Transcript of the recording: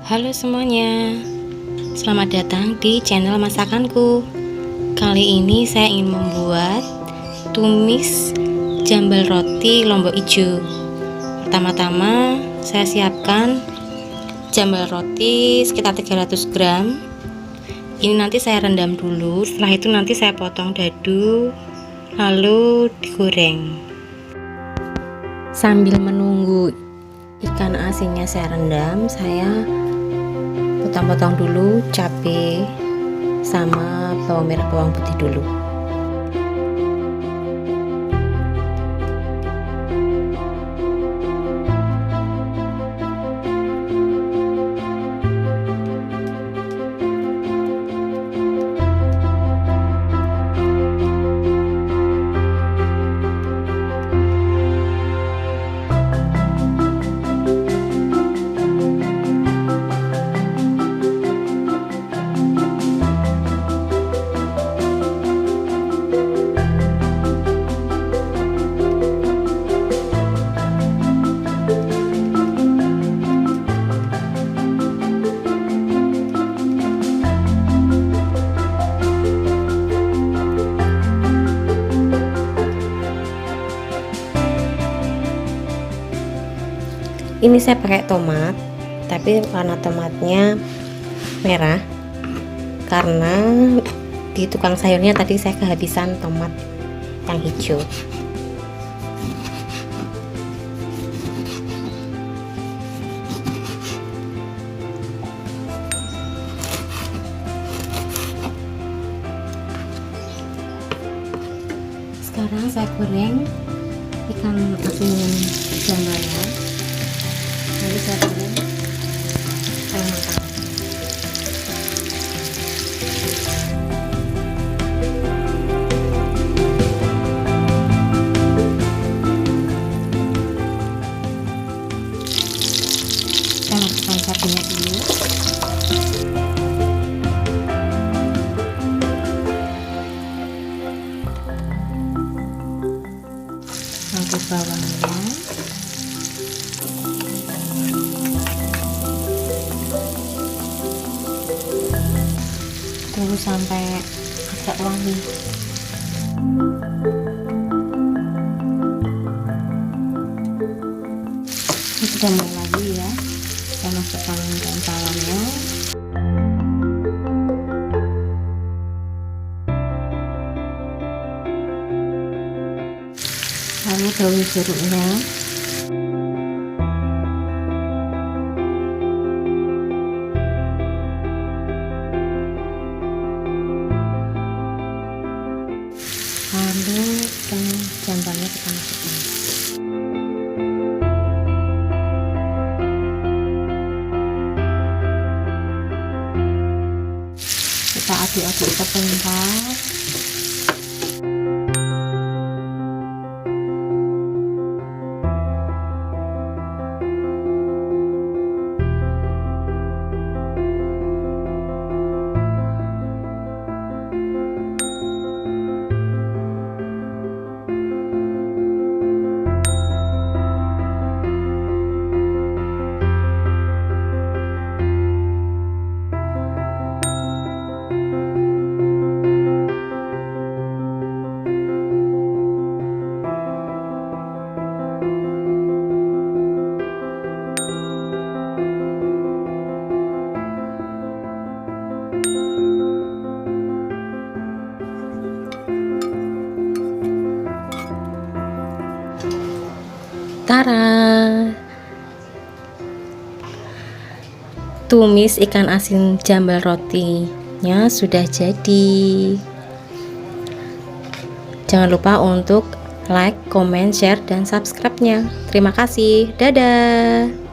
Halo semuanya, selamat datang di channel masakanku. Kali ini saya ingin membuat tumis jambal roti lombok ijo. Pertama-tama saya siapkan jambal roti sekitar 300 gram. Ini nanti saya rendam dulu, setelah itu nanti saya potong dadu lalu digoreng. Sambil menunggu ikan asinnya saya rendam, saya potong-potong dulu cabai sama bawang merah bawang putih dulu. Ini saya pakai tomat, tapi warna tomatnya merah karena di tukang sayurnya tadi saya kehabisan tomat yang hijau. Sekarang saya goreng ikan asin jambalnya, lalu saya goreng saya matang. Saya masukkan cabenya dulu, lalu bawangnya, tunggu sampai agak wangi. Ini sudah mulai lagi ya, saya masukkan daun bawangnya, lalu daun jeruknya, lalu ikan jambalnya kita masukkan. Kita aduk-aduk sebentar. Tara, tumis ikan asin jambal rotinya sudah jadi. Jangan lupa untuk like, comment, share, dan subscribe-nya. Terima kasih. Dadah.